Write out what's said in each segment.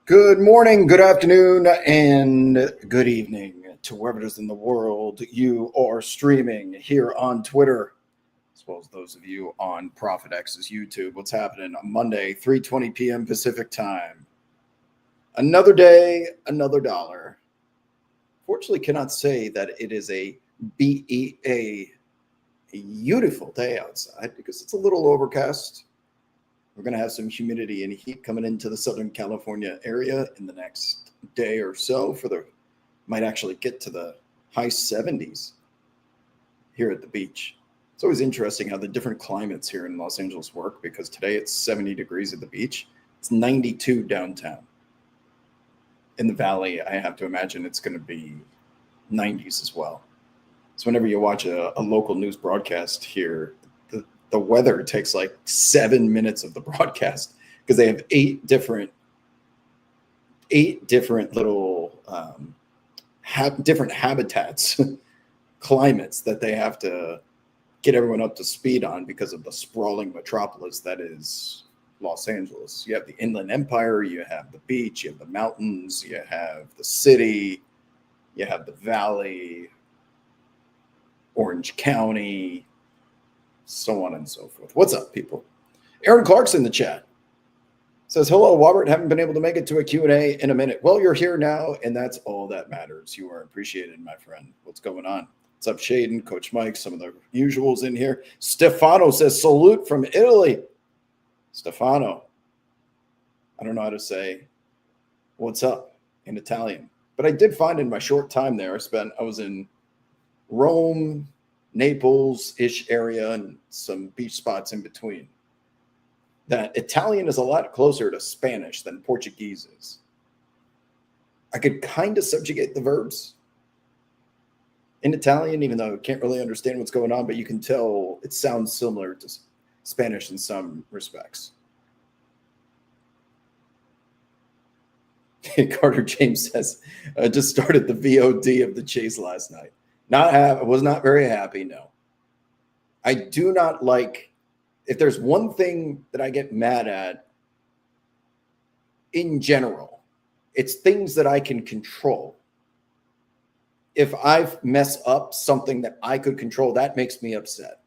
Good morning, good afternoon, and good evening to wherever it is in the world you are streaming here on Twitter, as well as those of you on ProfitX's YouTube. What's happening on Monday, 3:20 p.m. Pacific time? Another day, another dollar. Fortunately, cannot say that it is a beautiful day outside because it's a little overcast. We're going to have some humidity and heat coming into the Southern California area in the next day or so. Might actually get to the high 70s here at the beach. It's always interesting how the different climates here in Los Angeles work, because today it's 70 degrees at the beach. It's 92 downtown. In the valley, I have to imagine it's going to be 90s as well. So whenever you watch a local news broadcast here, the weather takes like 7 minutes of the broadcast because they have eight different little different habitats, climates that they have to get everyone up to speed on because of the sprawling metropolis that is Los Angeles. You have the Inland Empire, you have the beach, you have the mountains, you have the city, you have the valley, Orange County, so on and so forth. What's up, people? Aaron Clark's in the chat. Says, hello, Robert. Haven't been able to make it to a Q&A in a minute. Well, you're here now, and that's all that matters. You are appreciated, my friend. What's going on? What's up, Shaden, Coach Mike, some of the usuals in here. Stefano says, salute from Italy. Stefano. I don't know how to say what's up in Italian, but I did find in my short time there, I was in Rome, Naples-ish area, and some beach spots in between, that Italian is a lot closer to Spanish than Portuguese is. I could kind of subjugate the verbs in Italian, even though I can't really understand what's going on, but you can tell it sounds similar to Spanish in some respects. Carter James says, I just started the VOD of the chase last night. I was not very happy, no. I do not like, if there's one thing that I get mad at in general, it's things that I can control. If I mess up something that I could control, that makes me upset.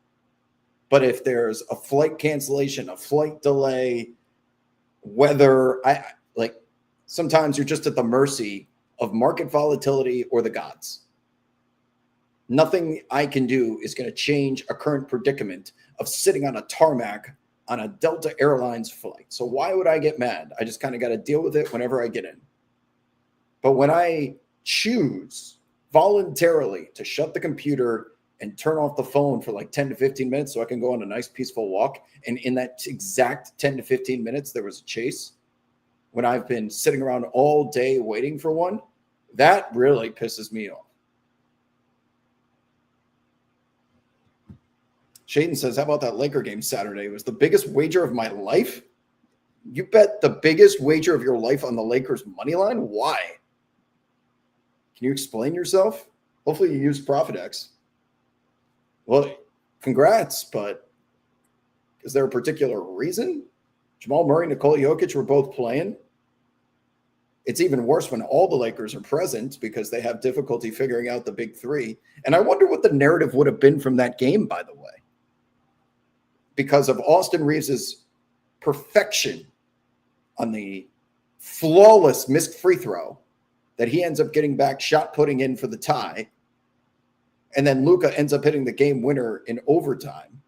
But if there's a flight cancellation, a flight delay, weather, sometimes you're just at the mercy of market volatility or the gods. Nothing I can do is going to change a current predicament of sitting on a tarmac on a Delta Airlines flight. So why would I get mad? I just kind of got to deal with it whenever I get in. But when I choose voluntarily to shut the computer and turn off the phone for like 10 to 15 minutes so I can go on a nice peaceful walk, and in that exact 10 to 15 minutes there was a chase, when I've been sitting around all day waiting for one, that really pisses me off. Shaden says, how about that Laker game Saturday? It was the biggest wager of my life. You bet the biggest wager of your life on the Lakers money line? Why? Can you explain yourself? Hopefully you use ProfitX. Well, congrats, but is there a particular reason? Jamal Murray, Nikola Jokic were both playing. It's even worse when all the Lakers are present because they have difficulty figuring out the big three. And I wonder what the narrative would have been from that game, by the way, because of Austin Reeves's perfection on the flawless missed free throw that he ends up getting back, shot putting in for the tie. And then Luka ends up hitting the game winner in overtime.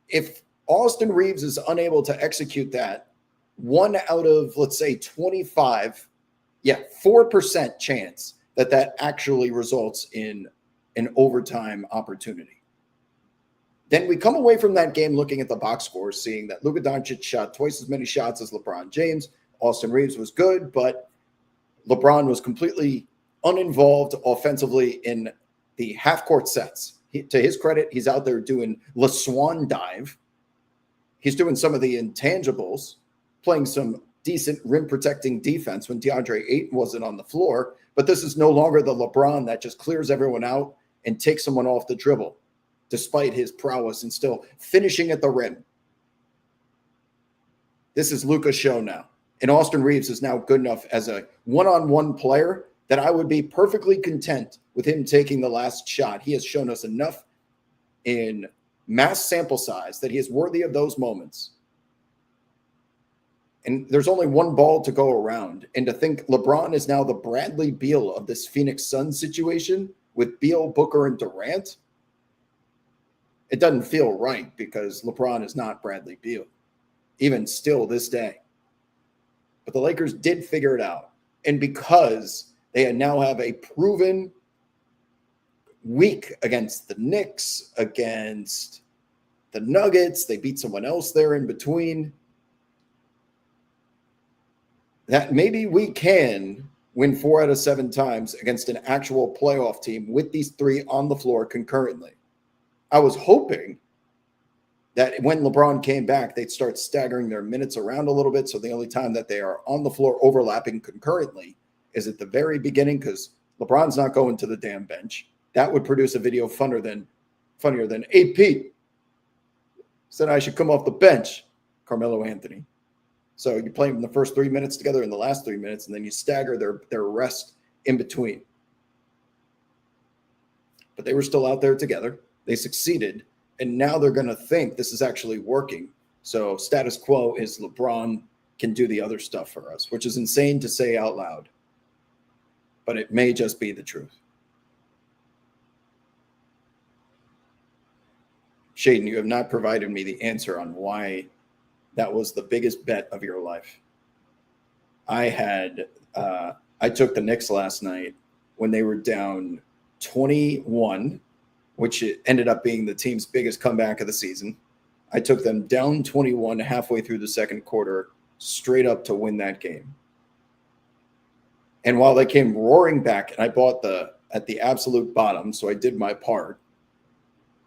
If Austin Reeves is unable to execute that, 1 out of, let's say, 25, 4% chance that actually results in an overtime opportunity. Then we come away from that game looking at the box score, seeing that Luka Doncic shot twice as many shots as LeBron James. Austin Reeves was good, but LeBron was completely uninvolved offensively in the half-court sets. To his credit, he's out there doing the Swan dive. He's doing some of the intangibles, playing some decent rim-protecting defense when DeAndre Ayton wasn't on the floor. But this is no longer the LeBron that just clears everyone out and takes someone off the dribble, despite his prowess and still finishing at the rim. This is Luka's show now. And Austin Reeves is now good enough as a one-on-one player that I would be perfectly content with him taking the last shot. He has shown us enough in mass sample size that he is worthy of those moments. And there's only one ball to go around. And to think LeBron is now the Bradley Beal of this Phoenix Suns situation with Beal, Booker, and Durant, it doesn't feel right because LeBron is not Bradley Beal, even still this day. But the Lakers did figure it out. And because they now have a proven week against the Knicks, against the Nuggets, they beat someone else there in between, that maybe we can win 4 out of 7 times against an actual playoff team with these 3 on the floor concurrently. I was hoping that when LeBron came back, they'd start staggering their minutes around a little bit. So the only time that they are on the floor overlapping concurrently is at the very beginning, because LeBron's not going to the damn bench. That would produce a video funnier than, hey, Pete said I should come off the bench, Carmelo Anthony. So you play them the first 3 minutes together and the last 3 minutes, and then you stagger their rest in between. But they were still out there together. They succeeded. And now they're going to think this is actually working. So status quo is LeBron can do the other stuff for us, which is insane to say out loud. But it may just be the truth. Shaden, you have not provided me the answer on why that was the biggest bet of your life. I took the Knicks last night when they were down 21, which ended up being the team's biggest comeback of the season. I took them down 21 halfway through the second quarter, straight up to win that game. And while they came roaring back, and I bought at the absolute bottom, so I did my part,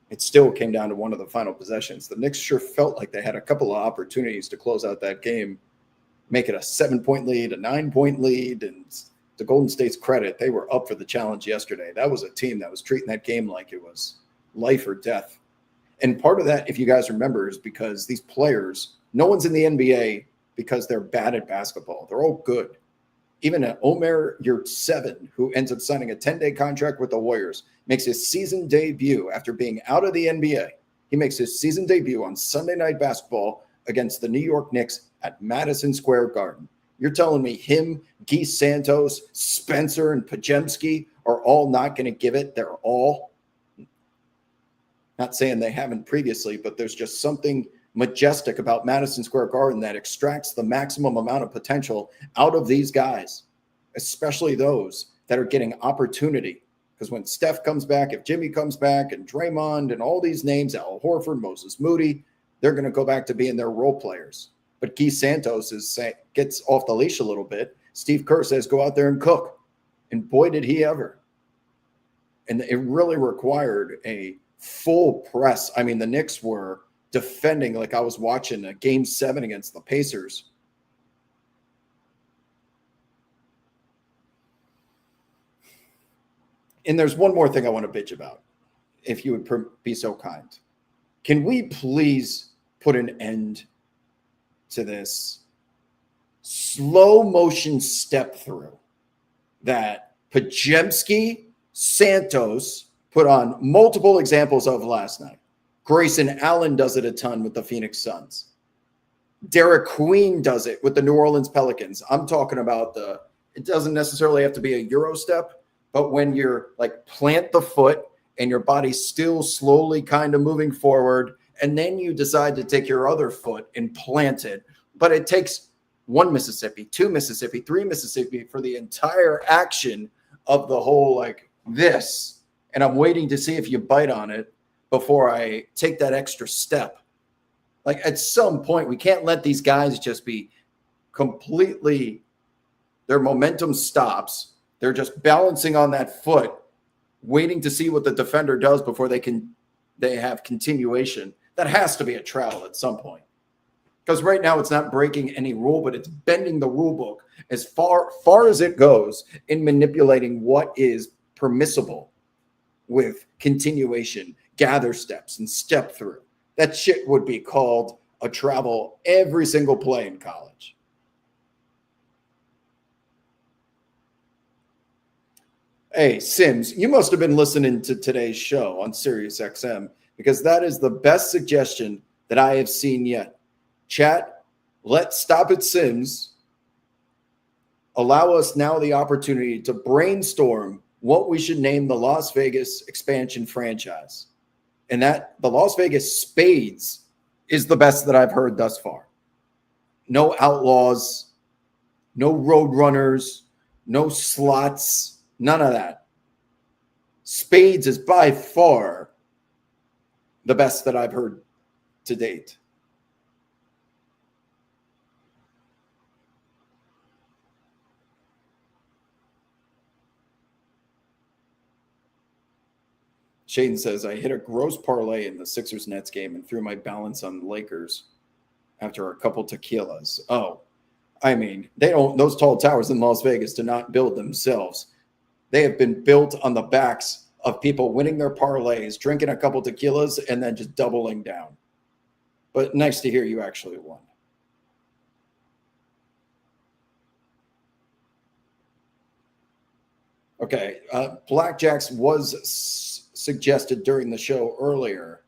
it still came down to one of the final possessions. The Knicks sure felt like they had a couple of opportunities to close out that game, make it a 7-point lead, a 9-point lead, and to Golden State's credit, they were up for the challenge yesterday. That was a team that was treating that game like it was life or death. And part of that, if you guys remember, is because these players, no one's in the NBA because they're bad at basketball. They're all good. Even Omer Yurtseven, who ends up signing a 10-day contract with the Warriors, makes his season debut after being out of the NBA. He makes his season debut on Sunday Night Basketball against the New York Knicks at Madison Square Garden. You're telling me him, Guy Santos, Spencer, and Pajemski are all not going to give it their all? Not saying they haven't previously, but there's just something majestic about Madison Square Garden that extracts the maximum amount of potential out of these guys, especially those that are getting opportunity. Because when Steph comes back, if Jimmy comes back, and Draymond and all these names, Al Horford, Moses Moody, they're going to go back to being their role players. But Guy Santos gets off the leash a little bit. Steve Kerr says, go out there and cook. And boy, did he ever. And it really required a full press. I mean, the Knicks were defending like I was watching a Game 7 against the Pacers. And there's one more thing I want to bitch about, if you would be so kind. Can we please put an end to this slow motion step through that Pajemski, Santos put on multiple examples of last night? Grayson Allen does it a ton with the Phoenix Suns. Derek Queen does it with the New Orleans Pelicans. I'm talking about it doesn't necessarily have to be a Euro step, but when you're like plant the foot and your body's still slowly kind of moving forward, and then you decide to take your other foot and plant it. But it takes 1 Mississippi, 2 Mississippi, 3 Mississippi for the entire action of the whole like this. And I'm waiting to see if you bite on it before I take that extra step. Like at some point, we can't let these guys just be completely, their momentum stops. They're just balancing on that foot, waiting to see what the defender does before they have continuation. That has to be a travel at some point. Because right now it's not breaking any rule, but it's bending the rule book as far as it goes in manipulating what is permissible with continuation, gather steps, and step through. That shit would be called a travel every single play in college. Hey, Sims, you must have been listening to today's show on Sirius XM because that is the best suggestion that I have seen yet. Chat, let's stop at Sims. Allow us now the opportunity to brainstorm what we should name the Las Vegas expansion franchise. And that the Las Vegas Spades is the best that I've heard thus far. No Outlaws, no Road Runners, no slots. None of that. Spades is by far the best that I've heard to date. Shaden says, I hit a gross parlay in the Sixers Nets game and threw my balance on the Lakers after a couple tequilas. Oh, I mean, they don't, those tall towers in Las Vegas do not build themselves. They have been built on the backs of people winning their parlays, drinking a couple tequilas, and then just doubling down. But nice to hear you actually won. Okay, Blackjacks was suggested during the show earlier,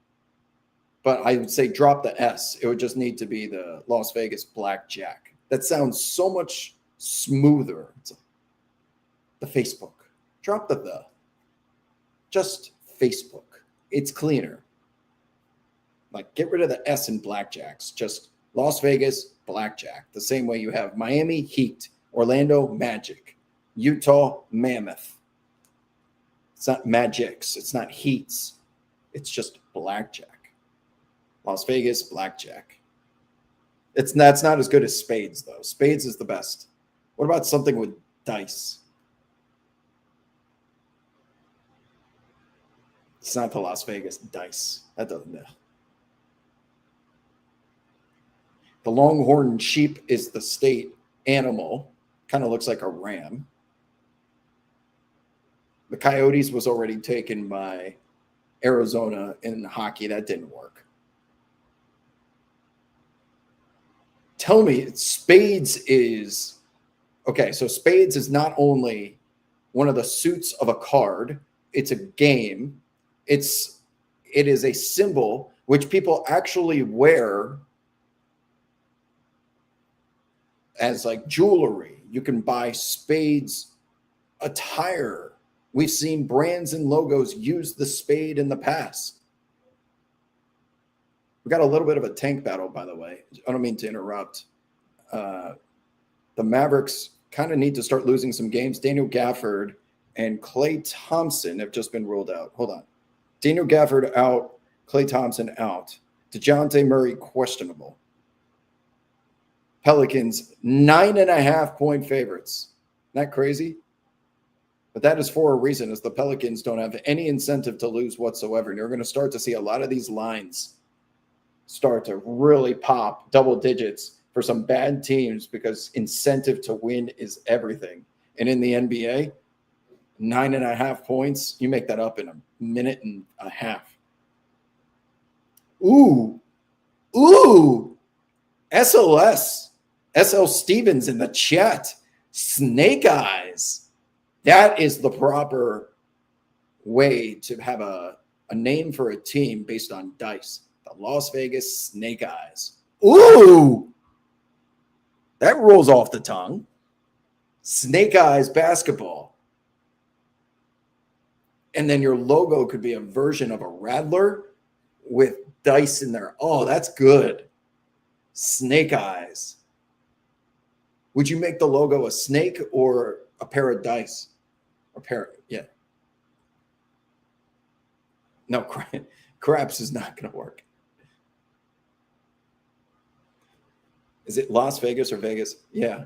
but I would say drop the S. It would just need to be the Las Vegas Blackjack. That sounds so much smoother. It's the Facebook. Drop the. Just Facebook. It's cleaner. Like, get rid of the S in Blackjacks. Just Las Vegas Blackjack. The same way you have Miami Heat, Orlando Magic, Utah Mammoth. It's not Magics. It's not Heats. It's just Blackjack. Las Vegas Blackjack. That's not as good as Spades, though. Spades is the best. What about something with dice? It's not the Las Vegas dice. That doesn't. The longhorn sheep is the state animal. Kind of looks like a ram. The Coyotes was already taken by Arizona in hockey. That didn't work. Tell me, Spades is okay. So Spades is not only one of the suits of a card, it's a game. It is a symbol which people actually wear as like jewelry. You can buy Spades attire. We've seen brands and logos use the spade in the past. We got a little bit of a tank battle, by the way. I don't mean to interrupt. The Mavericks kind of need to start losing some games. Daniel Gafford and Klay Thompson have just been ruled out. Hold on. Daniel Gafford out. Klay Thompson out. DeJounte Murray questionable. Pelicans 9.5-point favorites. Isn't that crazy? But that is for a reason, as the Pelicans don't have any incentive to lose whatsoever. And you're going to start to see a lot of these lines start to really pop double digits for some bad teams because incentive to win is everything. And in the NBA, 9.5 points, you make that up in a minute and a half. Ooh. SL Stevens in the chat. Snake Eyes. That is the proper way to have a name for a team based on dice. The Las Vegas Snake Eyes. Ooh! That rolls off the tongue. Snake Eyes basketball. And then your logo could be a version of a Rattler with dice in there. Oh, that's good. Snake Eyes. Would you make the logo a snake or a pair of dice? Yeah. No, craps is not going to work. Is it Las Vegas or Vegas? Yeah.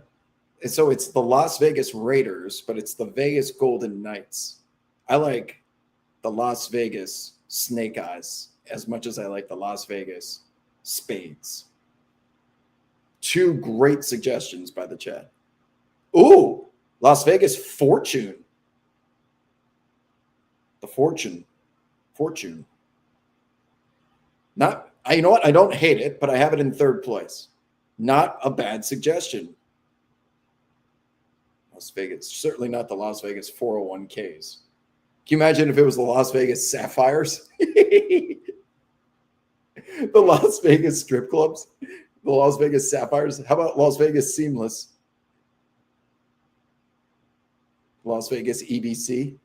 And so it's the Las Vegas Raiders, but it's the Vegas Golden Knights. I like the Las Vegas Snake Eyes as much as I like the Las Vegas Spades. Two great suggestions by the chat. Ooh, Las Vegas Fortune. The Fortune. Not, you know what? I don't hate it, but I have it in third place. Not a bad suggestion. Las Vegas, certainly not the Las Vegas 401ks. Can you imagine if it was the Las Vegas Sapphires? The Las Vegas strip clubs? The Las Vegas Sapphires? How about Las Vegas Seamless? Las Vegas EBC?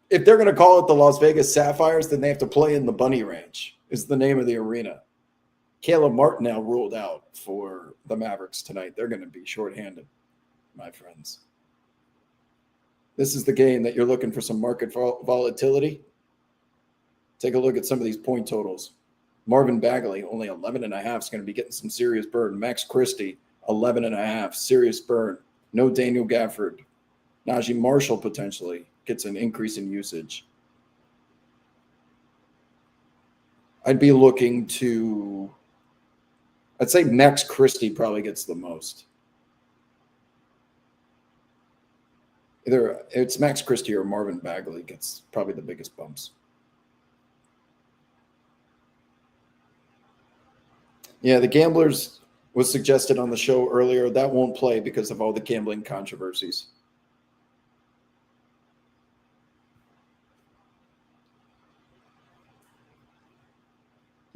If they're going to call it the Las Vegas Sapphires, then they have to play in the Bunny Ranch, is the name of the arena. Caleb Martin now ruled out for the Mavericks tonight. They're going to be shorthanded, my friends. This is the game that you're looking for some market volatility. Take a look at some of these point totals. Marvin Bagley, only 11.5, is going to be getting some serious burn. Max Christie, 11.5, serious burn. No Daniel Gafford. Najee Marshall potentially gets an increase in usage. I'd be looking to, I'd say Max Christie probably gets the most. Either it's Max Christie or Marvin Bagley gets probably the biggest bumps. Yeah, the Gamblers was suggested on the show earlier. That won't play because of all the gambling controversies.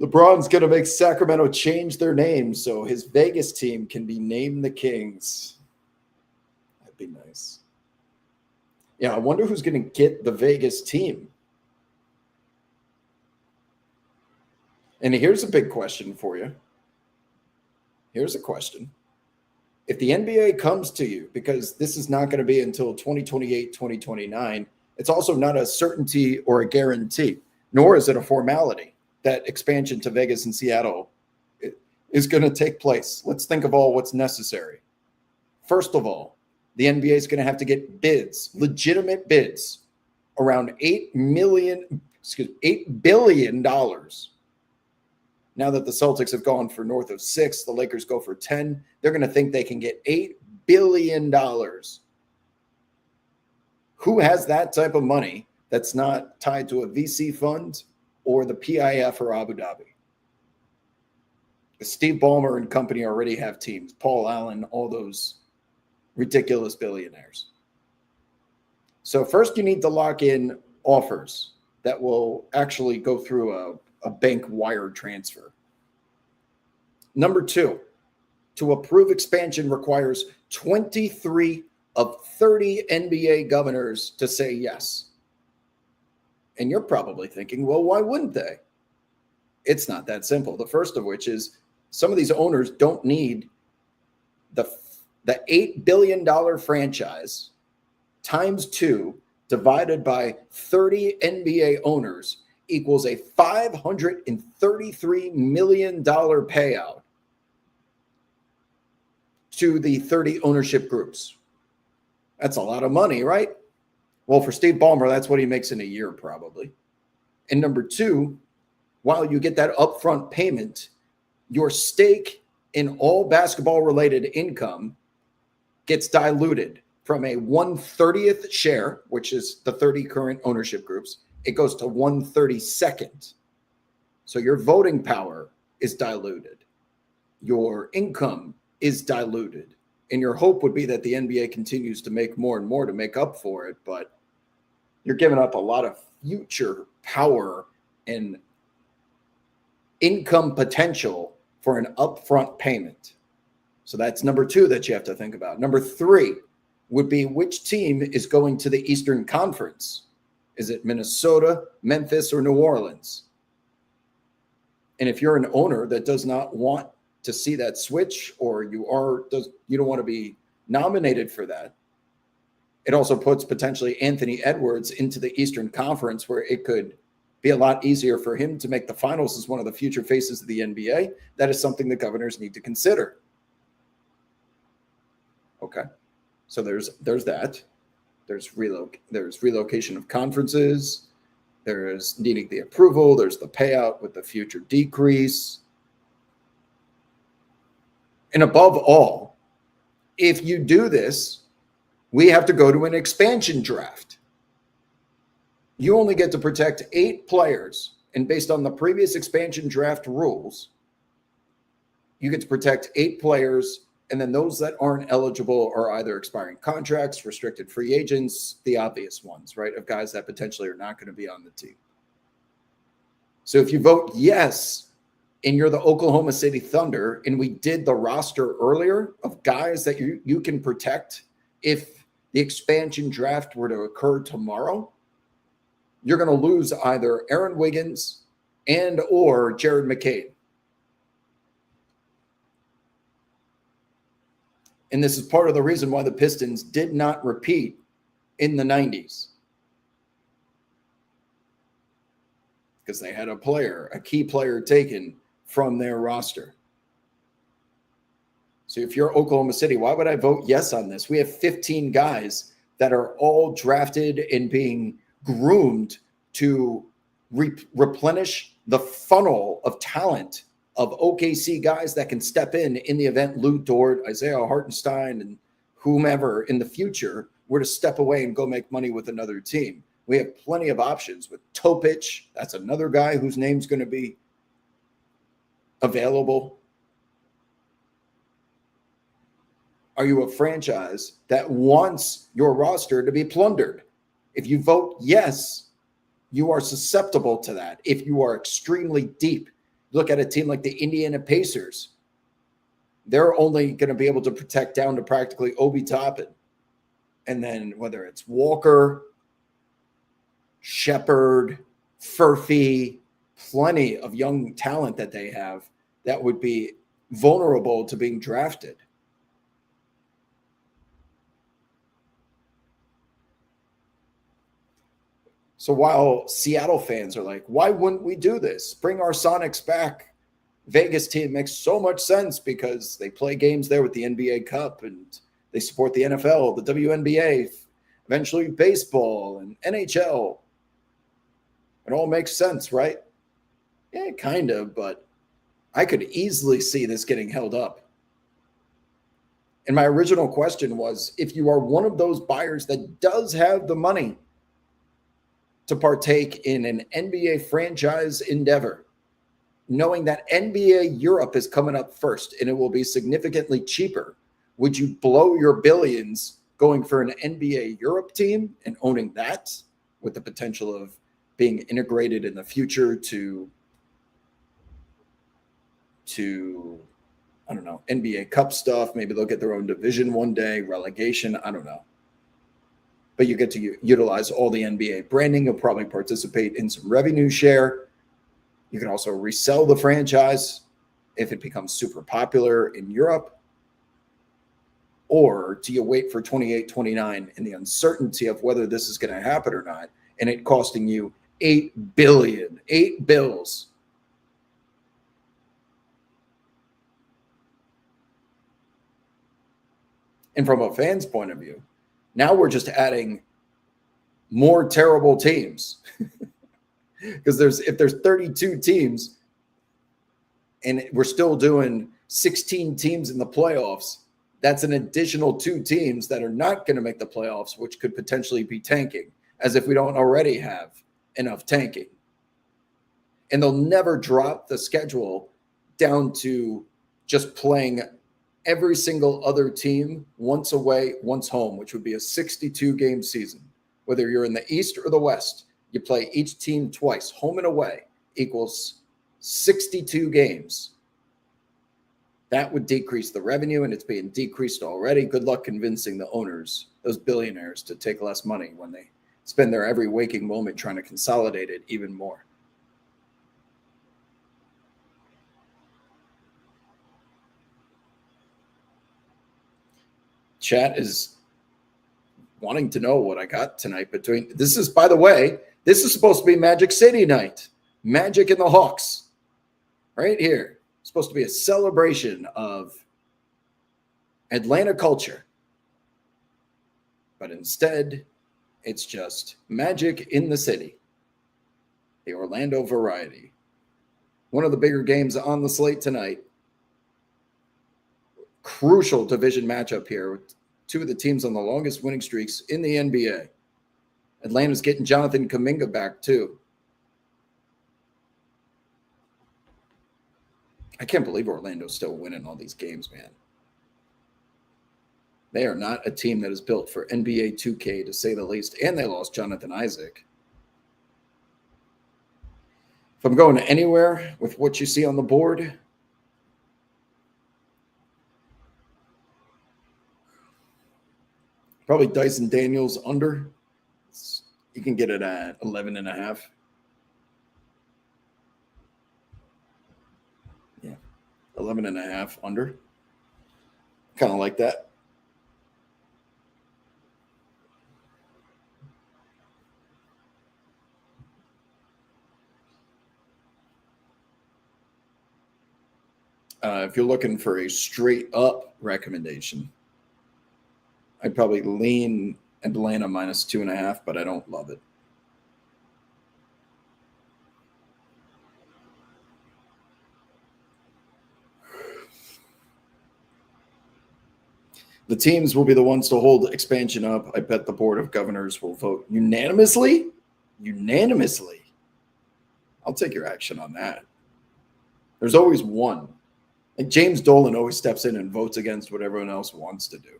LeBron's going to make Sacramento change their name so his Vegas team can be named the Kings. That'd be nice. Yeah, I wonder who's going to get the Vegas team. And here's a big question for you. Here's a question. If the NBA comes to you, because this is not going to be until 2028, 2029, it's also not a certainty or a guarantee, nor is it a formality that expansion to Vegas and Seattle is going to take place. Let's think of all what's necessary. First of all, the NBA is going to have to get bids, legitimate bids, around $8 billion. Now that the Celtics have gone for north of 6, the Lakers go for 10. They're going to think they can get $8 billion. Who has that type of money that's not tied to a VC fund or the PIF or Abu Dhabi? Steve Ballmer and company already have teams. Paul Allen, all those ridiculous billionaires. So first you need to lock in offers that will actually go through a bank wire transfer. Number 2, to approve expansion requires 23 of 30 NBA governors to say yes. And you're probably thinking, well, why wouldn't they? It's not that simple. The first of which is some of these owners don't need the $8 billion franchise times 2 divided by 30 NBA owners equals a $533 million payout to the 30 ownership groups. That's a lot of money, right? Well, for Steve Ballmer, that's what he makes in a year probably. And number 2, while you get that upfront payment, your stake in all basketball-related income gets diluted from a 1/30th share, which is the 30 current ownership groups. It goes to 1/32. So your voting power is diluted. Your income is diluted. And your hope would be that the NBA continues to make more and more to make up for it. But you're giving up a lot of future power and income potential for an upfront payment. So that's number 2 that you have to think about. Number 3 would be which team is going to the Eastern Conference. Is it Minnesota, Memphis, or New Orleans? And if you're an owner that does not want to see that switch, or you don't want to be nominated for that, it also puts potentially Anthony Edwards into the Eastern Conference, where it could be a lot easier for him to make the finals as one of the future faces of the NBA. That is something the governors need to consider. Okay, so there's that. There's relocation of conferences. There's needing the approval. There's the payout with the future decrease. And above all, if you do this, we have to go to an expansion draft. You only get to protect 8 players. And based on the previous expansion draft rules, you get to protect 8 players, and then those that aren't eligible are either expiring contracts, restricted free agents, the obvious ones, right, of guys that potentially are not going to be on the team. So if you vote yes, and you're the Oklahoma City Thunder, and we did the roster earlier of guys that you can protect if the expansion draft were to occur tomorrow, you're going to lose either Aaron Wiggins and or Jared McCabe. And this is part of the reason why the Pistons did not repeat in the 90s. Because they had a key player taken from their roster. So if you're Oklahoma City, why would I vote yes on this? We have 15 guys that are all drafted and being groomed to replenish the funnel of talent of OKC guys that can step in the event Lou Dort, Isaiah Hartenstein, and whomever in the future were to step away and go make money with another team. We have plenty of options with Topic. That's another guy whose name's going to be available. Are you a franchise that wants your roster to be plundered? If you vote yes, you are susceptible to that. If you are extremely deep, look at a team like the Indiana Pacers. They're only going to be able to protect down to practically Obi Toppin. And then whether it's Walker, Shepherd, Furphy, plenty of young talent that they have that would be vulnerable to being drafted. So while Seattle fans are like, why wouldn't we do this? Bring our Sonics back. Vegas team makes so much sense because they play games there with the NBA Cup and they support the NFL, the WNBA, eventually baseball and NHL. It all makes sense, right? Yeah, kind of, but I could easily see this getting held up. And my original question was, if you are one of those buyers that does have the money to partake in an NBA franchise endeavor, knowing that NBA Europe is coming up first and it will be significantly cheaper, would you blow your billions going for an NBA Europe team and owning that with the potential of being integrated in the future to I don't know, NBA Cup stuff? Maybe they'll get their own division one day, relegation, I don't know. But you get to utilize all the NBA branding. You'll probably participate in some revenue share. You can also resell the franchise if it becomes super popular in Europe. Or do you wait for 28, 29 and the uncertainty of whether this is going to happen or not, and it costing you $8 billion, $8 bills? And from a fan's point of view, now we're just adding more terrible teams. Because if there's 32 teams and we're still doing 16 teams in the playoffs, that's an additional 2 teams that are not going to make the playoffs, which could potentially be tanking, as if we don't already have enough tanking. And they'll never drop the schedule down to just playing every single other team once away, once home, which would be a 62-game season. Whether you're in the East or the West, you play each team twice, home and away, equals 62 games. That would decrease the revenue, and it's being decreased already. Good luck convincing the owners, those billionaires, to take less money when they spend their every waking moment trying to consolidate it even more. Chat is wanting to know what I got tonight between. This is, by the way, this is supposed to be Magic City night. Magic and the Hawks. Right here. It's supposed to be a celebration of Atlanta culture. But instead, it's just Magic in the City. The Orlando Variety. One of the bigger games on the slate tonight. Crucial division matchup here with 2 of the teams on the longest winning streaks in the NBA. Atlanta's getting Jonathan Kuminga back too. I can't believe Orlando's still winning all these games, man. They are not a team that is built for NBA 2K, to say the least. And they lost Jonathan Isaac. If I'm going anywhere with what you see on the board, probably Dyson Daniels under. You can get it at 11.5. Yeah, 11.5 under. Kind of like that. If you're looking for a straight up recommendation, I'd probably lean Atlanta minus 2.5, but I don't love it. The teams will be the ones to hold expansion up. I bet the Board of Governors will vote unanimously. Unanimously. I'll take your action on that. There's always one. Like James Dolan always steps in and votes against what everyone else wants to do.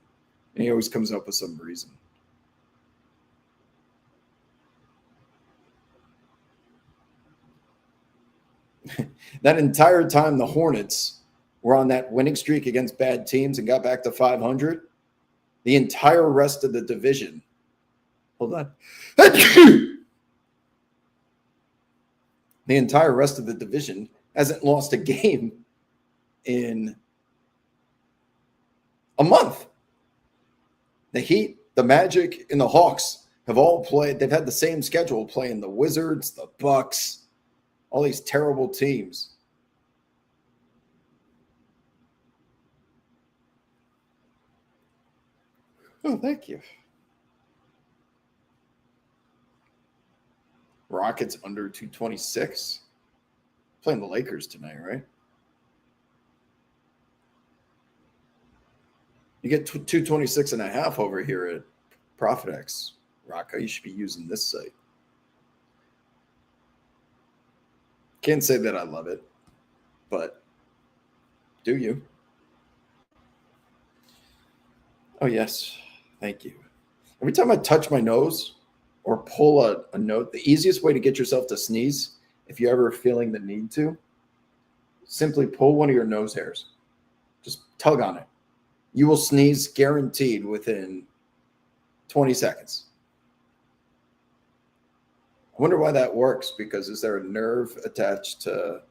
And he always comes up with some reason. That entire time the Hornets were on that winning streak against bad teams and got back to 500, the entire rest of the division. Hold on. The entire rest of the division hasn't lost a game in a month. The Heat, the Magic, and the Hawks have all played. They've had the same schedule, playing the Wizards, the Bucks, all these terrible teams. Oh, thank you. Rockets under 226. Playing the Lakers tonight, right? You get 226.5 over here at ProfitX. Rocco, you should be using this site. Can't say that I love it, but do you? Oh, yes. Thank you. Every time I touch my nose or pull a note, the easiest way to get yourself to sneeze, if you're ever feeling the need to, simply pull one of your nose hairs. Just tug on it. You will sneeze guaranteed within 20 seconds. I wonder why that works, because is there a nerve attached to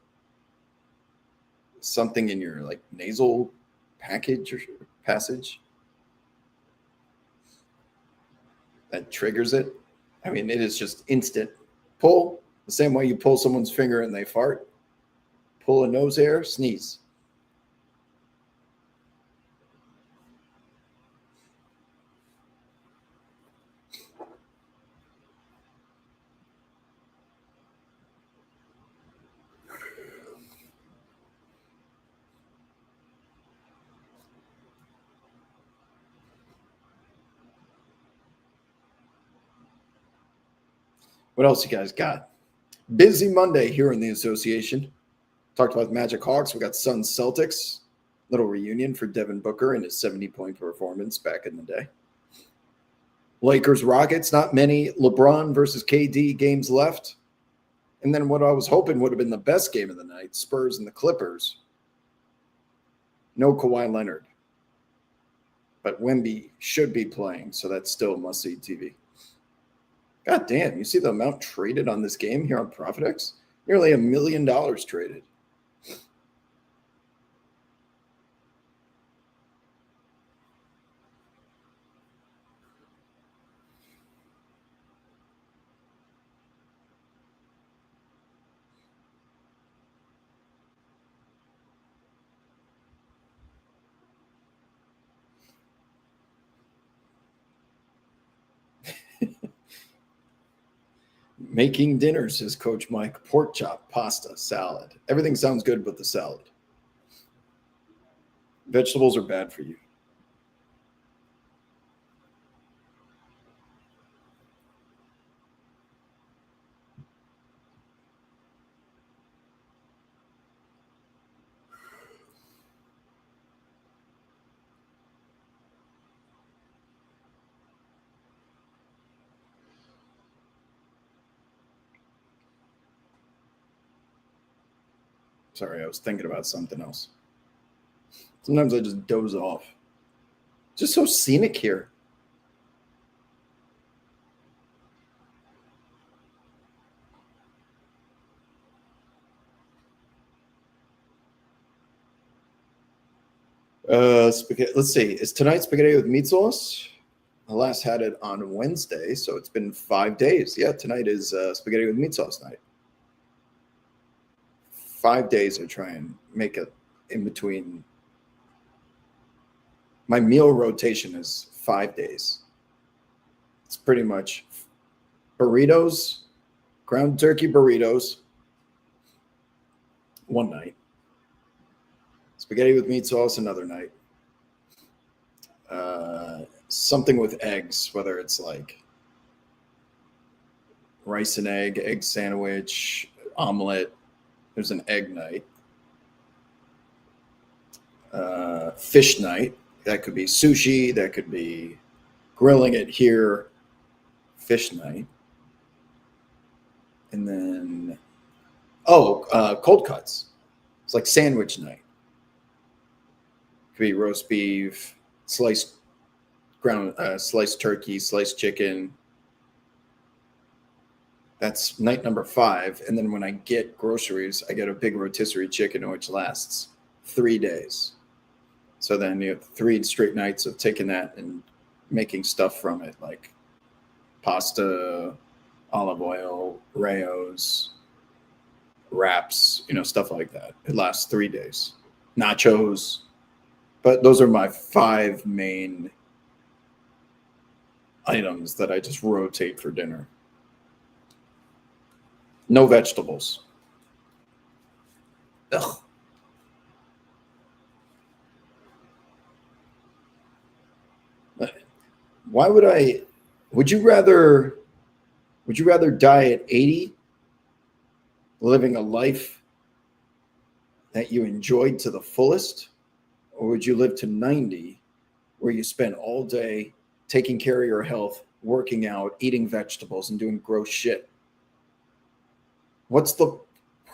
something in your like nasal passage that triggers it? I mean, it is just instant. Pull the same way you pull someone's finger and they fart. Pull a nose hair, sneeze. What else you guys got? Busy Monday here in the association. Talked about the Magic Hawks. We got Suns Celtics. Little reunion for Devin Booker and his 70-point performance back in the day. Lakers Rockets. Not many LeBron versus KD games left. And then what I was hoping would have been the best game of the night, Spurs and the Clippers. No Kawhi Leonard. But Wemby should be playing, so that's still must-see TV. God damn, you see the amount traded on this game here on ProfitX? Nearly $1 million traded. Making dinner, says Coach Mike. Pork chop, pasta, salad. Everything sounds good but the salad. Vegetables are bad for you. Sorry, I was thinking about something else. Sometimes I just doze off. It's just so scenic here. Spaghetti. Let's see. Is tonight spaghetti with meat sauce? I last had it on Wednesday, so it's been 5 days. Yeah, tonight is spaghetti with meat sauce night. 5 days I try and make it in between. My meal rotation is 5 days. It's pretty much burritos, ground turkey burritos one night, spaghetti with meat sauce another night, something with eggs, whether it's like rice and egg sandwich, omelet. There's an egg night. Fish night. That could be sushi. That could be grilling it here. Fish night. And then, cold cuts. It's like sandwich night. Could be roast beef, sliced turkey, sliced chicken. That's night number 5. And then when I get groceries, I get a big rotisserie chicken, which lasts 3 days. So then you have 3 straight nights of taking that and making stuff from it, like pasta, olive oil, Rayo's, wraps, stuff like that. It lasts 3 days. Nachos. But those are my 5 main items that I just rotate for dinner. No vegetables. Ugh. Why would you rather die at 80, living a life that you enjoyed to the fullest, or would you live to 90 where you spend all day taking care of your health, working out, eating vegetables, and doing gross shit? Who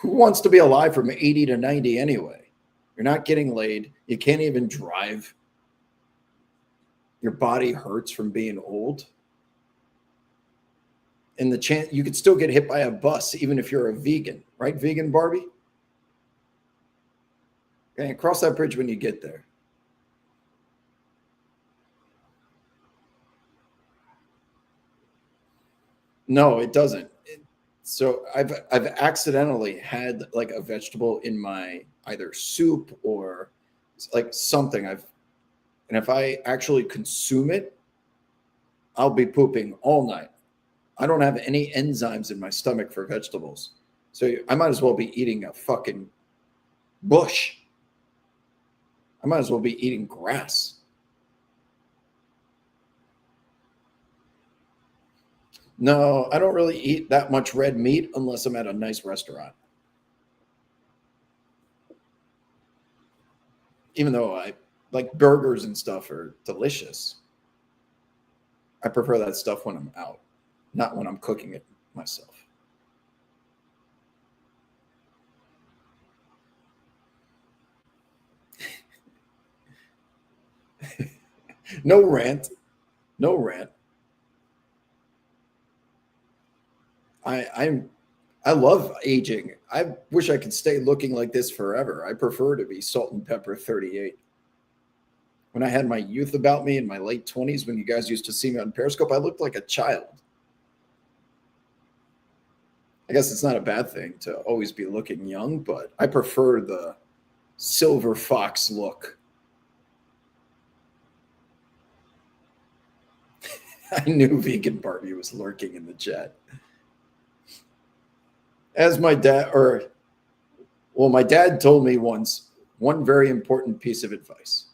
wants to be alive from 80 to 90 anyway? You're not getting laid. You can't even drive. Your body hurts from being old. And the chance you could still get hit by a bus, even if you're a vegan, right? Vegan Barbie? Okay, cross that bridge when you get there. No, it doesn't. So I've accidentally had like a vegetable in my either soup or like something. And if I actually consume it, I'll be pooping all night. I don't have any enzymes in my stomach for vegetables. So I might as well be eating a fucking bush. I might as well be eating grass. No, I don't really eat that much red meat unless I'm at a nice restaurant. Even though I like burgers and stuff are delicious, I prefer that stuff when I'm out, not when I'm cooking it myself. No rant. No rant. I love aging. I wish I could stay looking like this forever. I prefer to be salt and pepper 38. When I had my youth about me in my late 20s, when you guys used to see me on Periscope, I looked like a child. I guess it's not a bad thing to always be looking young, but I prefer the silver fox look. I knew Vegan Barbie was lurking in the chat. As my dad, my dad told me once one very important piece of advice.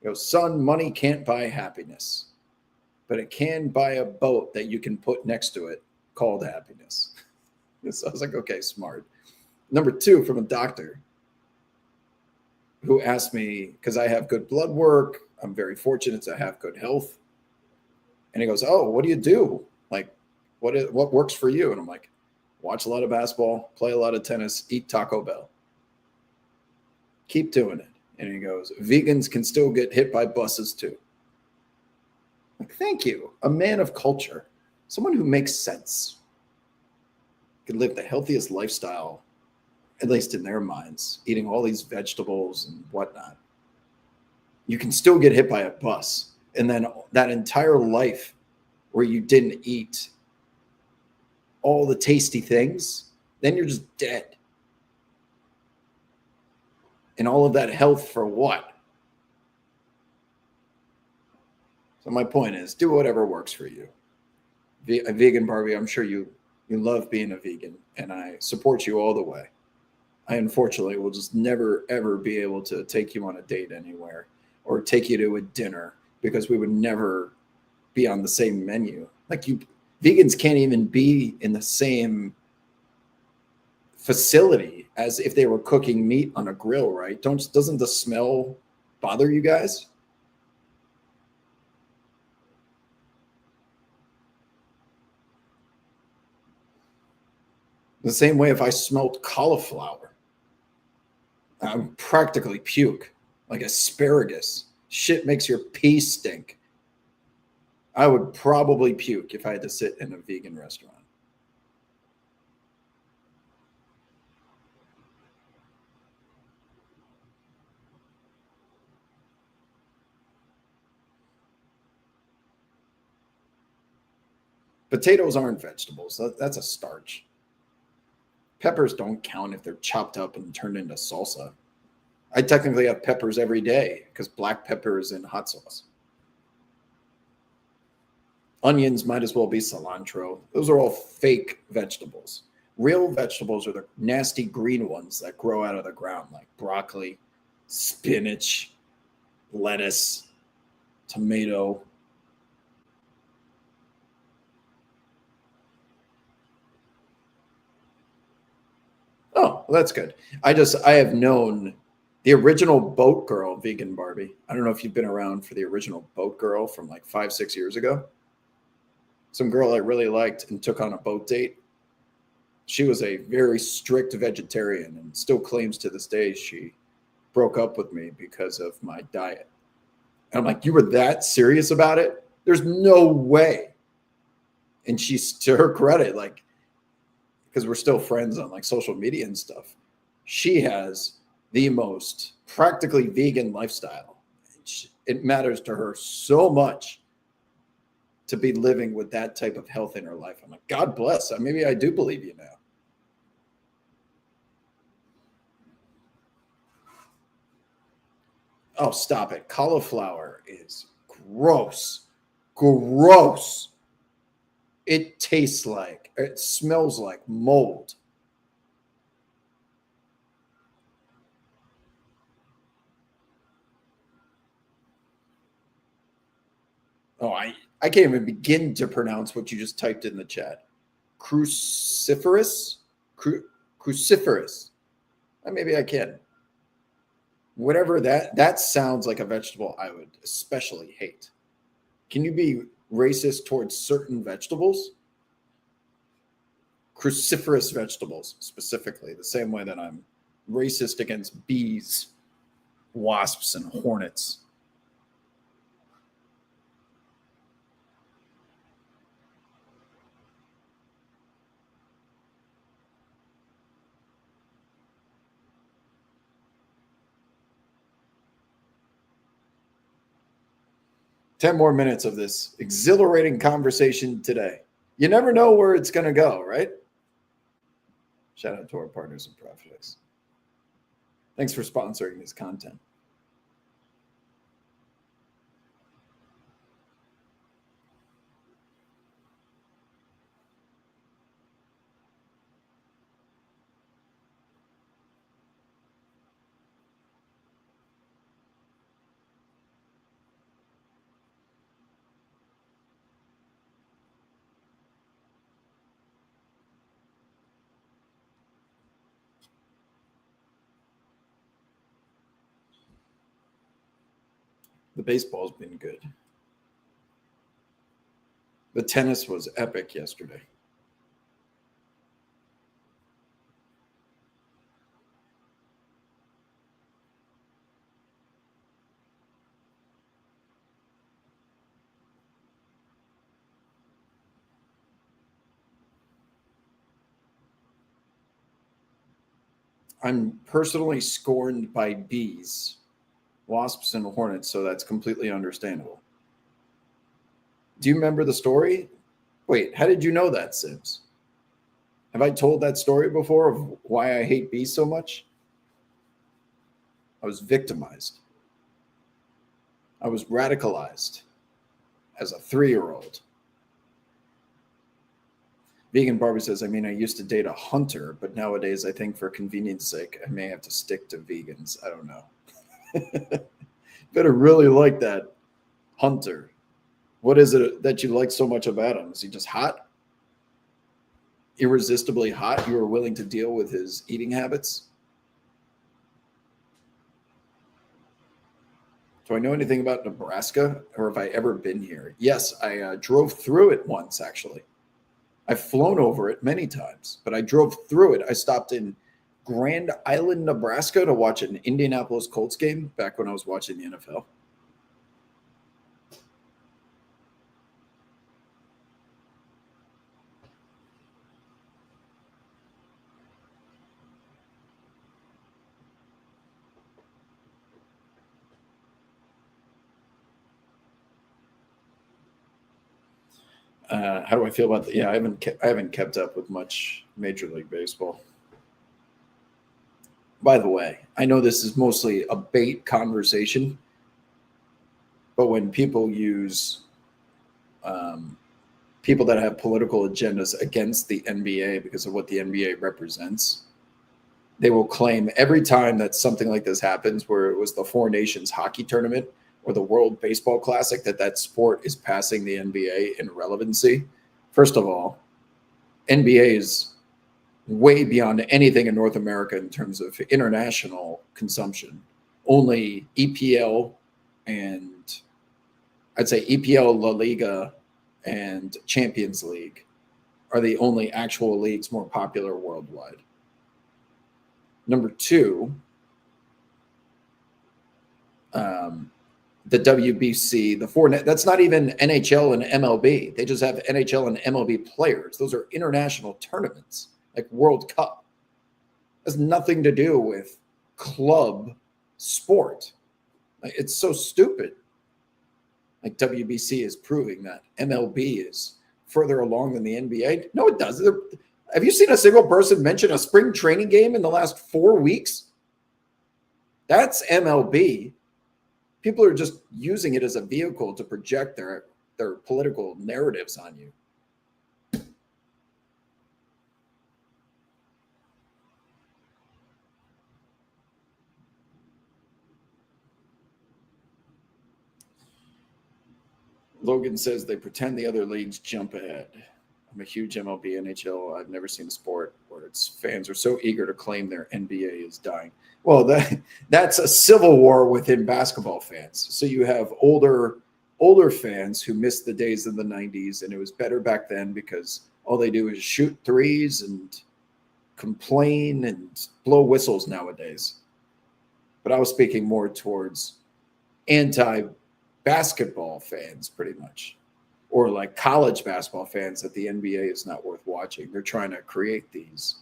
He goes, son, money can't buy happiness, but it can buy a boat that you can put next to it called happiness. So I was like, okay, smart. Number 2, from a doctor who asked me, because I have good blood work, I'm very fortunate to have good health. And he goes, oh, what do you do? Like, what works for you? And I'm like, watch a lot of basketball, play a lot of tennis, eat Taco Bell. Keep doing it. And he goes, vegans can still get hit by buses too. Like, thank you. A man of culture, someone who makes sense, could live the healthiest lifestyle, at least in their minds, eating all these vegetables and whatnot. You can still get hit by a bus. And then that entire life where you didn't eat all the tasty things, then you're just dead. And all of that health for what? So my point is, do whatever works for you. A vegan Barbie, I'm sure you love being a vegan, and I support you all the way. I unfortunately will just never, ever be able to take you on a date anywhere or take you to a dinner because we would never be on the same menu. Like, vegans can't even be in the same facility as if they were cooking meat on a grill, right? Doesn't the smell bother you guys? The same way if I smelled cauliflower, I would practically puke. Like asparagus. Shit makes your pee stink. I would probably puke if I had to sit in a vegan restaurant. Potatoes aren't vegetables. That's a starch. Peppers don't count if they're chopped up and turned into salsa. I technically have peppers every day because black pepper is in hot sauce. Onions might as well be cilantro. Those are all fake vegetables. Real vegetables are the nasty green ones that grow out of the ground, like broccoli, spinach, lettuce, tomato. Oh, well, that's good. I have known the original Boat Girl vegan Barbie. I don't know if you've been around for the original Boat Girl from like 5, 6 years ago. Some girl I really liked and took on a boat date. She was a very strict vegetarian and still claims to this day she broke up with me because of my diet. And I'm like, you were that serious about it? There's no way. And she's, to her credit, like, because we're still friends on like social media and stuff, she has the most practically vegan lifestyle. It matters to her so much to be living with that type of health in her life. I'm like, God bless. Maybe I do believe you now. Oh, stop it. Cauliflower is gross. Gross. It tastes like, it smells like mold. Oh, I can't even begin to pronounce what you just typed in the chat. Cruciferous? Cruciferous. Maybe I can. Whatever that sounds like a vegetable I would especially hate. Can you be racist towards certain vegetables? Cruciferous vegetables, specifically, the same way that I'm racist against bees, wasps, and hornets. 10 more minutes of this exhilarating conversation today. You never know where it's going to go, right? Shout out to our partners in Profitex. Thanks for sponsoring this content. The baseball's been good. The tennis was epic yesterday. I'm personally scorned by bees, wasps, and hornets, so that's completely understandable. Do you remember the story? Wait, how did you know that, Sims? Have I told that story before of why I hate bees so much? I was victimized. I was radicalized as a 3-year-old. Vegan Barbie says, I mean, I used to date a hunter, but nowadays I think for convenience sake, I may have to stick to vegans. I don't know. Better really like that hunter. What is it that you like so much about him? Is he just hot? Irresistibly hot? You are willing to deal with his eating habits? Do I know anything about Nebraska, or have I ever been here? Yes, I drove through it once, actually. I've flown over it many times, but I drove through it. I stopped in Grand Island, Nebraska to watch an Indianapolis Colts game back when I was watching the NFL. How do I feel about that? Yeah, I haven't kept up with much Major League Baseball. By the way, I know this is mostly a bait conversation, but when people use people that have political agendas against the NBA because of what the NBA represents, they will claim every time that something like this happens, where it was the Four Nations hockey tournament or the World Baseball Classic, that sport is passing the NBA in relevancy. First of all, NBA is way beyond anything in North America in terms of international consumption. Only EPL and I'd say EPL, La Liga, and Champions League are the only actual leagues more popular worldwide. Number two, the WBC, that's not even NHL and MLB. They just have NHL and MLB players. Those are international tournaments, like World Cup. It has nothing to do with club sport. It's so stupid. Like WBC is proving that MLB is further along than the NBA. No, it doesn't. Have you seen a single person mention a spring training game in the last 4 weeks? That's MLB. People are just using it as a vehicle to project their political narratives on you. Logan says they pretend the other leagues jump ahead. I'm a huge MLB, NHL. I've never seen a sport where its fans are so eager to claim their NBA is dying. Well, that's a civil war within basketball fans. So you have older fans who missed the days of the 90s, and it was better back then because all they do is shoot threes and complain and blow whistles nowadays. But I was speaking more towards anti-basketball fans, pretty much, or like college basketball fans that the NBA is not worth watching. They're trying to create these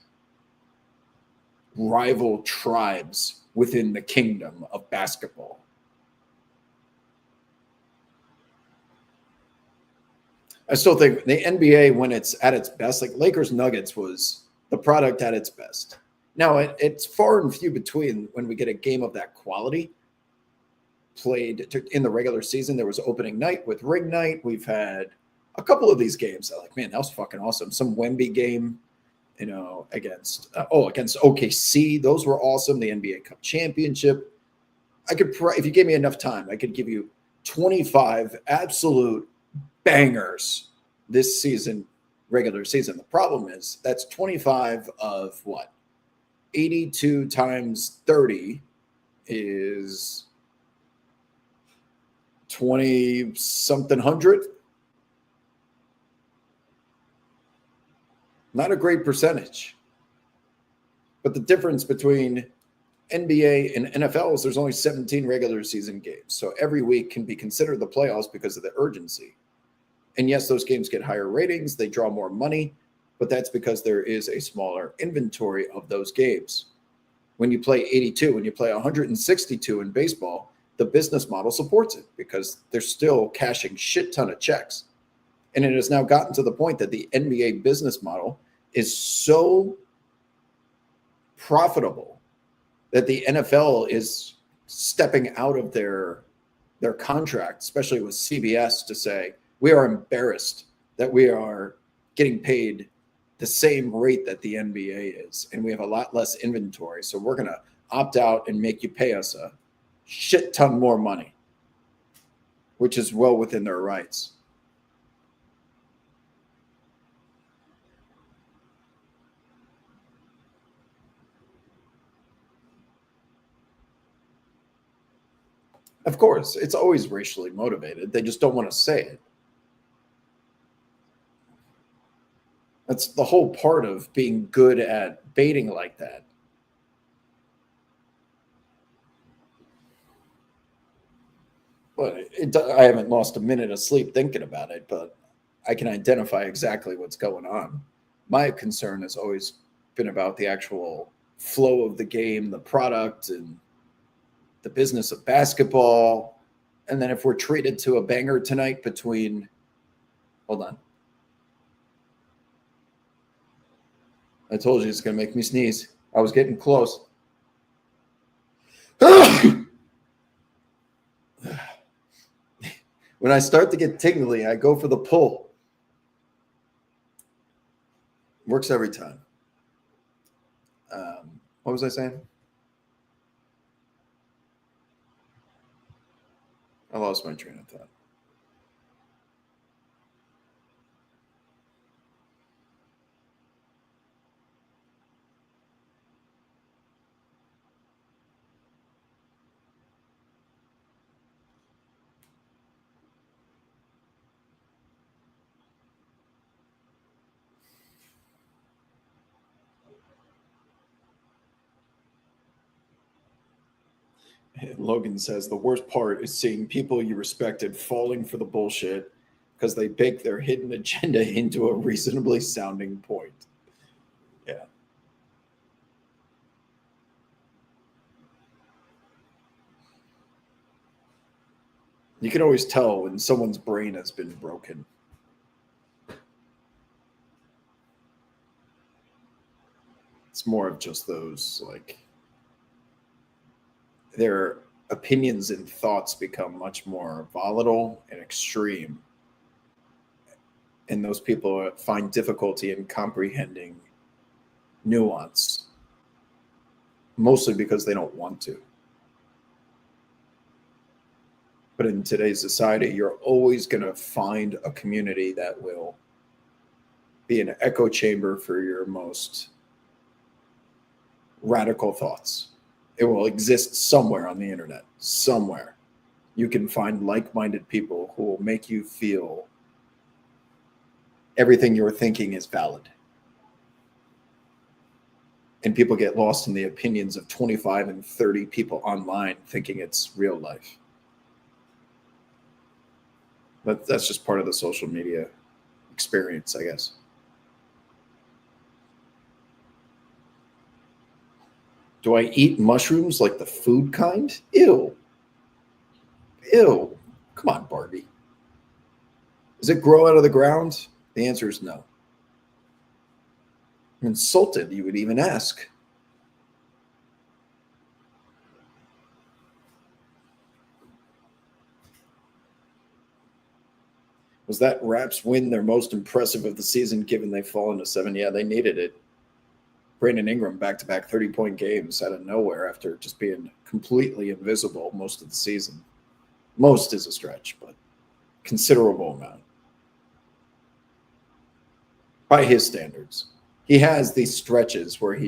rival tribes within the kingdom of basketball. I still think the NBA, when it's at its best, like Lakers Nuggets was the product at its best. Now, it's far and few between when we get a game of that quality played in the regular season. There was opening night with ring night. We've had a couple of these games that, like, man, that was fucking awesome. Some Wemby game, against OKC. Those were awesome. The NBA Cup Championship. If you gave me enough time, I could give you 25 absolute bangers this season, regular season. The problem is that's 25 of what? 82 times 30 is 20 something hundred. Not a great percentage. But the difference between NBA and NFL is there's only 17 regular season games. So every week can be considered the playoffs because of the urgency. And yes, those games get higher ratings. They draw more money, but that's because there is a smaller inventory of those games. when you play 82, when you play 162 in baseball, the business model supports it because they're still cashing shit ton of checks. And it has now gotten to the point that the NBA business model is so profitable that the NFL is stepping out of their contract, especially with CBS, to say we are embarrassed that we are getting paid the same rate that the NBA is, and we have a lot less inventory. So we're going to opt out and make you pay us a shit ton more money, which is well within their rights. Of course, it's always racially motivated. They just don't want to say it. That's the whole part of being good at baiting like that. But I haven't lost a minute of sleep thinking about it, but I can identify exactly what's going on. My concern has always been about the actual flow of the game, the product, and the business of basketball. And then if we're treated to a banger tonight between, hold on. I told you it's going to make me sneeze. I was getting close. When I start to get tingly, I go for the pull. Works every time. What was I saying? I lost my train of thought. Logan says the worst part is seeing people you respected falling for the bullshit because they bake their hidden agenda into a reasonably sounding point. Yeah. You can always tell when someone's brain has been broken. It's more of just those, like, their opinions and thoughts become much more volatile and extreme. And those people find difficulty in comprehending nuance, mostly because they don't want to. But in today's society, you're always going to find a community that will be an echo chamber for your most radical thoughts. It will exist somewhere on the internet, somewhere. You can find like minded people who will make you feel everything you're thinking is valid. And people get lost in the opinions of 25 and 30 people online thinking it's real life. But that's just part of the social media experience, I guess. Do I eat mushrooms like the food kind? Ew. Ew. Come on, Barbie. Does it grow out of the ground? The answer is no. I'm insulted you would even ask. Was that Raps win their most impressive of the season given they've fallen to 7? Yeah, they needed it. Brandon Ingram back-to-back 30-point games out of nowhere after just being completely invisible most of the season. Most is a stretch, but considerable amount. By his standards. He has these stretches where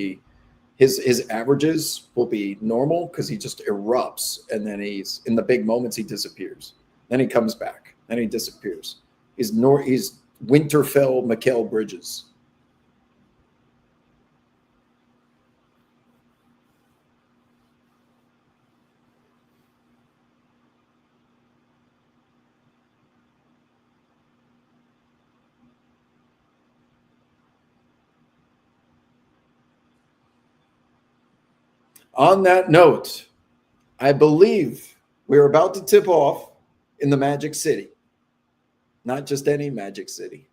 his averages will be normal because he just erupts, and then he's in the big moments he disappears. Then he comes back. Then he disappears. He's Winterfell Mikal Bridges. On that note, I believe we're about to tip off in the Magic City. Not just any Magic City,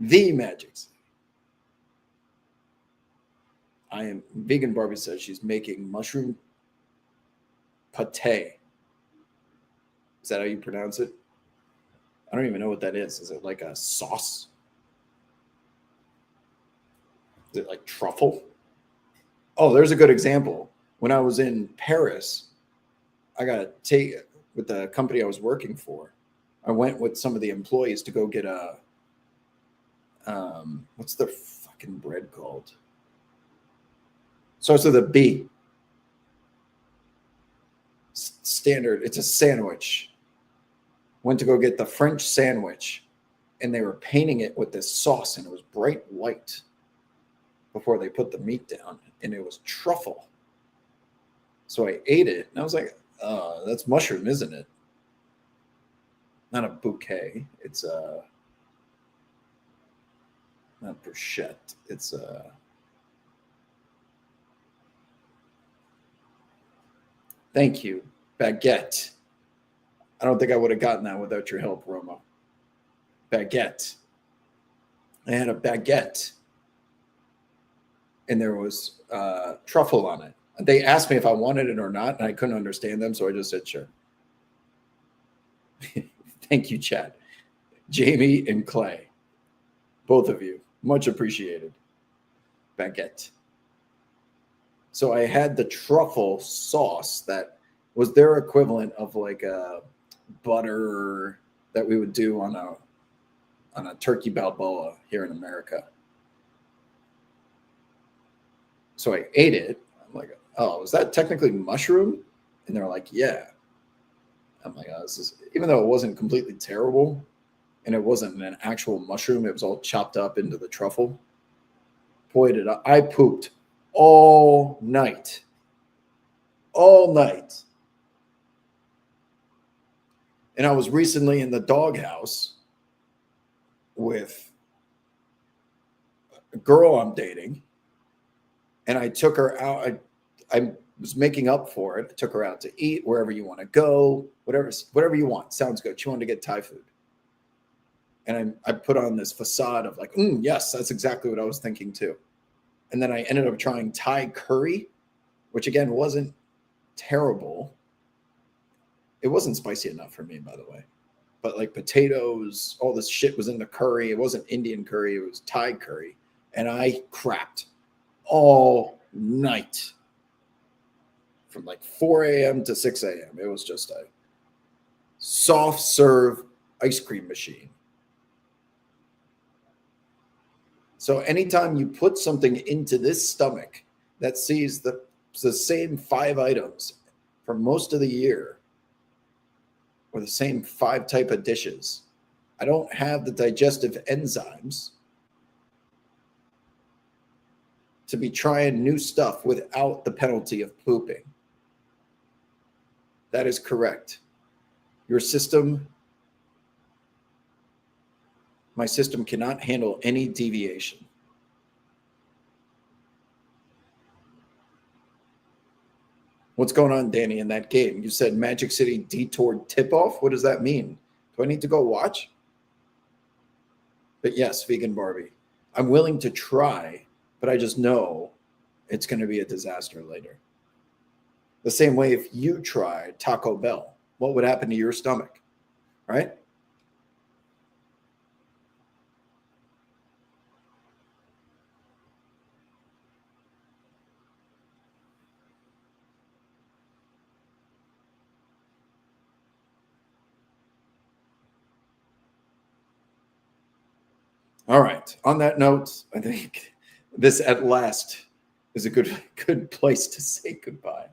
the Magic City. I am vegan. Barbie says she's making mushroom pate. Is that how you pronounce it? I don't even know what that is. Is it like a sauce? Is it like truffle? Oh, there's a good example. When I was in Paris, I got to take with the company I was working for. I went with some of the employees to go get a what's the fucking bread called? Starts with a B. Standard. It's a sandwich. Went to go get the French sandwich, and they were painting it with this sauce, and it was bright white before they put the meat down, and it was truffle. So I ate it, and I was like, that's mushroom, isn't it? Not a bouquet. It's not bruschette. It's thank you, baguette. I don't think I would have gotten that without your help, Roma. Baguette. I had a baguette, and there was truffle on it. They asked me if I wanted it or not, and I couldn't understand them, so I just said sure. Thank you, Chad. Jamie and Clay, both of you, much appreciated. Baguette. So I had the truffle sauce that was their equivalent of like a butter that we would do on a turkey balboa here in America. So I ate it. I'm like, oh, is that technically mushroom? And they're like, yeah. I'm like, oh, this is, even though it wasn't completely terrible and it wasn't an actual mushroom, it was all chopped up into the truffle. Boy, did I pooped all night. All night. And I was recently in the doghouse with a girl I'm dating, and I took her out. I was making up for it. I took her out to eat wherever you want to go, whatever you want. Sounds good. She wanted to get Thai food. And I put on this facade of like, yes, that's exactly what I was thinking too. And then I ended up trying Thai curry, which again wasn't terrible. It wasn't spicy enough for me, by the way. But like potatoes, all this shit was in the curry. It wasn't Indian curry, it was Thai curry. And I crapped all night from like 4 a.m. to 6 a.m. It was just a soft serve ice cream machine. So anytime you put something into this stomach that sees the same 5 items for most of the year, or the same 5 type of dishes, I don't have the digestive enzymes to be trying new stuff without the penalty of pooping. That is correct. Your system, my system cannot handle any deviation. What's going on, Danny, in that game? You said Magic City detoured tip-off. What does that mean? Do I need to go watch? But yes, vegan Barbie. I'm willing to try, but I just know it's going to be a disaster later. The same way if you tried Taco Bell, what would happen to your stomach, right? All right. On that note, I think this at last is a good place to say goodbye.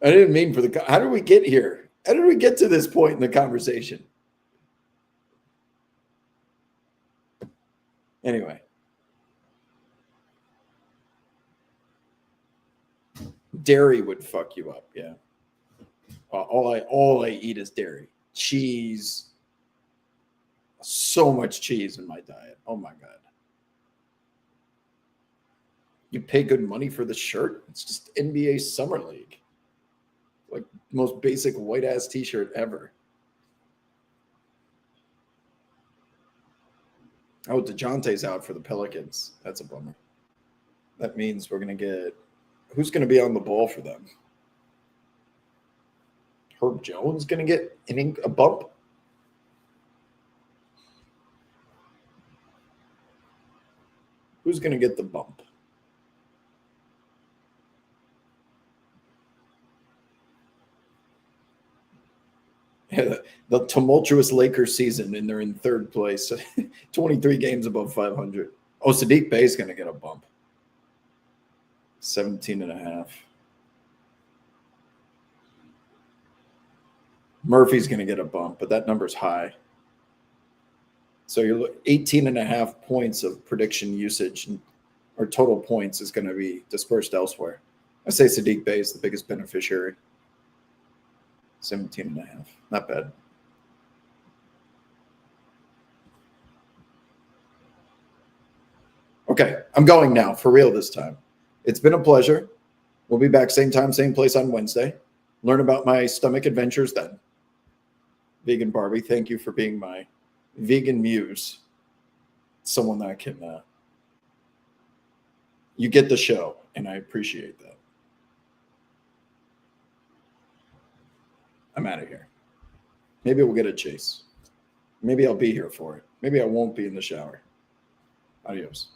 I didn't mean for the. How did we get here? How did we get to this point in the conversation? Anyway, dairy would fuck you up. Yeah. All I eat is dairy, cheese. So much cheese in my diet. Oh my god. You pay good money for the shirt. It's just NBA Summer League. Like most basic white ass t-shirt ever. Oh, DeJounte's out for the Pelicans. That's a bummer. That means we're going to get who's going to be on the ball for them? Herb Jones going to get a bump? Who's going to get the bump? Yeah, the tumultuous Lakers season, and they're in third place, 23 games above 500. Oh, Saddiq Bey is going to get a bump. 17.5. Murphy's going to get a bump, but that number's high. So you're 18.5 points of prediction usage or total points is going to be dispersed elsewhere. I say Saddiq Bey is the biggest beneficiary. 17.5. Not bad. Okay, I'm going now for real this time. It's been a pleasure. We'll be back same time, same place on Wednesday. Learn about my stomach adventures then. Vegan Barbie, thank you for being my vegan muse. Someone that can, you get the show, and I appreciate that. I'm out of here. Maybe we'll get a chase. Maybe I'll be here for it. Maybe I won't be in the shower. Adios.